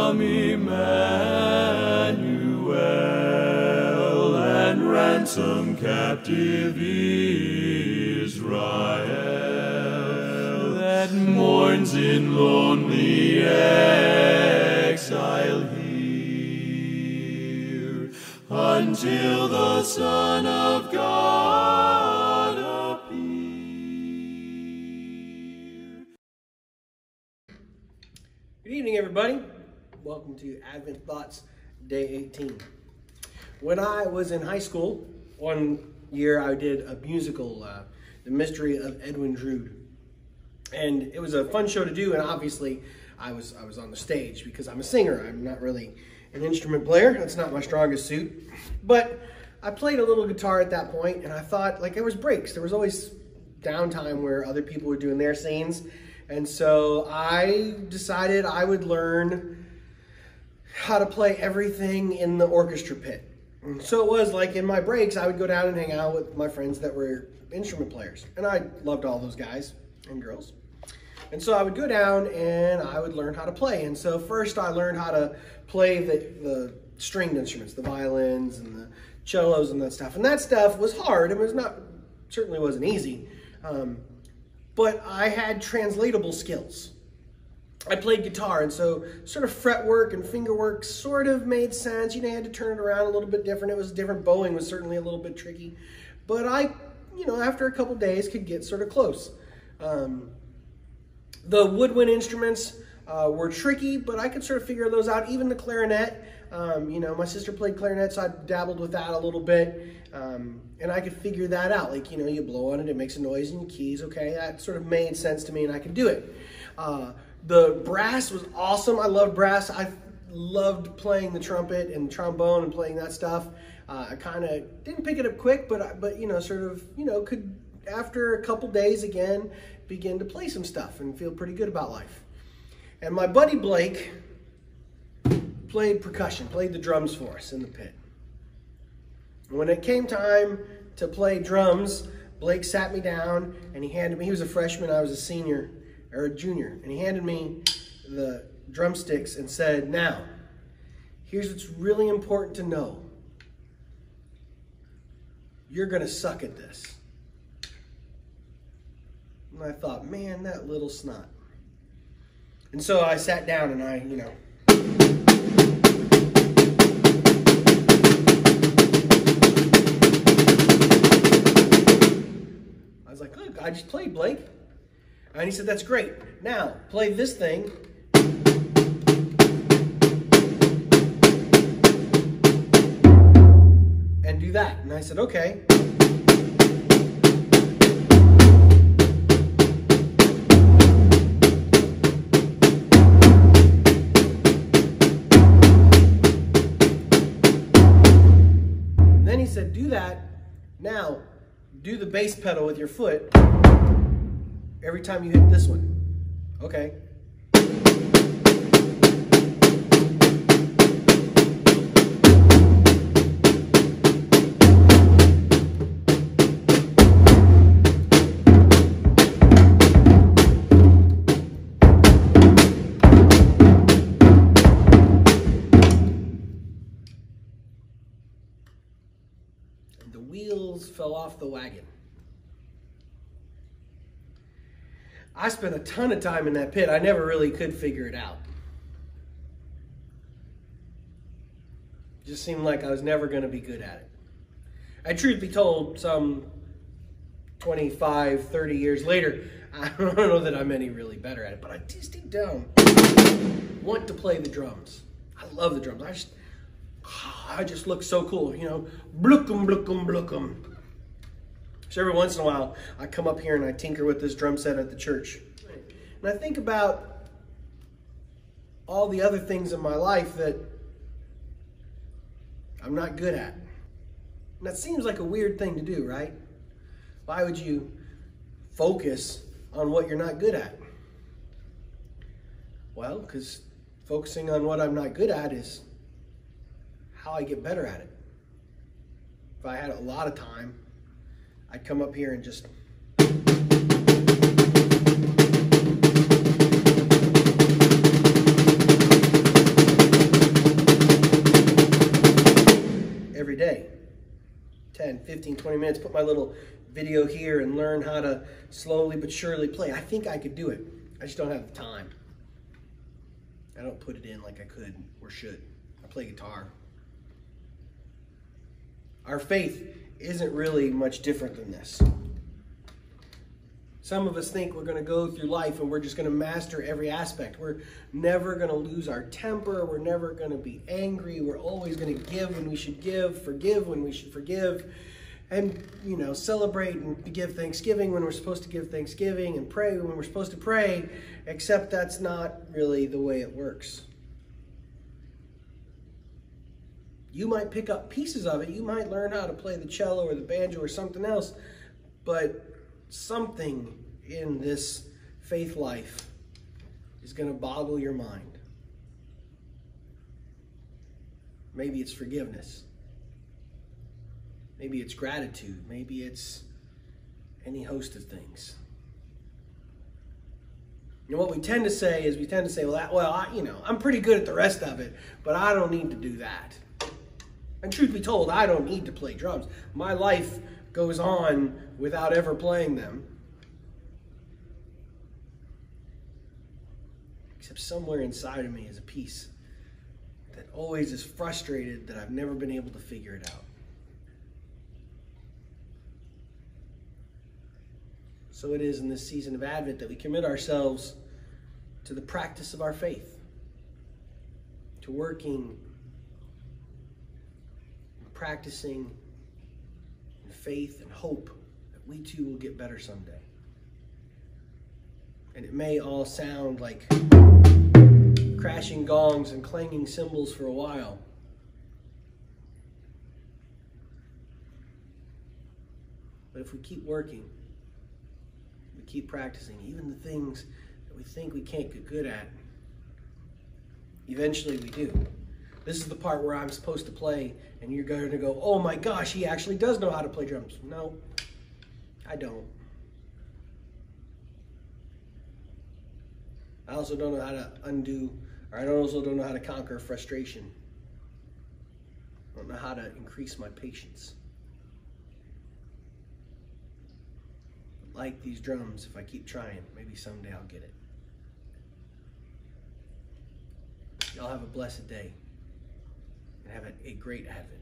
from Emmanuel and ransom captive Israel that mourns in lonely exile here until the Son of God appear. Good evening, everybody. Welcome to Advent Thoughts, Day 18. When I was in high school, one year I did a musical, The Mystery of Edwin Drood. And it was a fun show to do, and obviously I was on the stage because I'm a singer. I'm not really an instrument player. That's not my strongest suit. But I played a little guitar at that point, and I thought, like, there was breaks. There was always downtime where other people were doing their scenes. And so I decided I would learn how to play everything in the orchestra pit. And so it was like in my breaks, I would go down and hang out with my friends that were instrument players. And I loved all those guys and girls. And so I would go down and I would learn how to play. And so first I learned how to play the stringed instruments, the violins and the cellos and that stuff. And that stuff was hard. It was certainly wasn't easy. But I had translatable skills. I played guitar, and so sort of fretwork and fingerwork sort of made sense. You know, you had to turn it around a little bit different. It was different. Bowing was certainly a little bit tricky. But I, after a couple days could get sort of close. The woodwind instruments were tricky, but I could sort of figure those out. Even the clarinet. My sister played clarinet, so I dabbled with that a little bit. And I could figure that out. Like, you blow on it, it makes a noise in your keys. Okay, that sort of made sense to me, and I could do it. The brass was awesome. I loved brass. I loved playing the trumpet and trombone and playing that stuff. I kind of didn't pick it up quick, but could, after a couple days again, begin to play some stuff and feel pretty good about life. And my buddy Blake played percussion, played the drums for us in the pit. When it came time to play drums, Blake sat me down and he was a freshman, I was a senior, or a junior, and he handed me the drumsticks and said, "Now, here's what's really important to know. You're gonna suck at this." And I thought, man, that little snot. And so I sat down and I was like, "Look, I just played, Blake." And he said, "That's great. Now, play this thing." And do that. And I said, "Okay." And then he said, "Do that. Now, do the bass pedal with your foot every time you hit this one." Okay. And the wheels fell off the wagon. I spent a ton of time in that pit. I never really could figure it out. It just seemed like I was never going to be good at it. And truth be told, some 25, 30 years later, I don't know that I'm any really better at it, but I just deep down want to play the drums. I love the drums. I just look so cool, blookum, blookum, blookum. So every once in a while, I come up here and I tinker with this drum set at the church. And I think about all the other things in my life that I'm not good at. And that seems like a weird thing to do, right? Why would you focus on what you're not good at? Well, because focusing on what I'm not good at is how I get better at it. If I had a lot of time, I'd come up here and just 15, 20 minutes, put my little video here and learn how to slowly but surely play. I think I could do it. I just don't have the time. I don't put it in like I could or should. I play guitar. Our faith isn't really much different than this. Some of us think we're going to go through life and we're just going to master every aspect. We're never going to lose our temper. We're never going to be angry. We're always going to give when we should give, forgive when we should forgive, and, celebrate and give Thanksgiving when we're supposed to give Thanksgiving, and pray when we're supposed to pray, except that's not really the way it works. You might pick up pieces of it. You might learn how to play the cello or the banjo or something else, but something in this faith life is going to boggle your mind. Maybe it's forgiveness. Maybe it's gratitude. Maybe it's any host of things. What we tend to say is I'm pretty good at the rest of it, but I don't need to do that. And truth be told, I don't need to play drums. My life goes on without ever playing them. Except somewhere inside of me is a piece that always is frustrated that I've never been able to figure it out. So it is in this season of Advent that we commit ourselves to the practice of our faith, to working, and practicing in faith and hope that we too will get better someday. And it may all sound like crashing gongs and clanging cymbals for a while. But if we keep working, we keep practicing, even the things that we think we can't get good at, eventually we do. This is the part where I'm supposed to play, and you're going to go, oh my gosh, he actually does know how to play drums. No, I don't. I also don't know how to I also don't know how to conquer frustration. I don't know how to increase my patience. But like these drums, if I keep trying, maybe someday I'll get it. Y'all have a blessed day, and have a great Advent.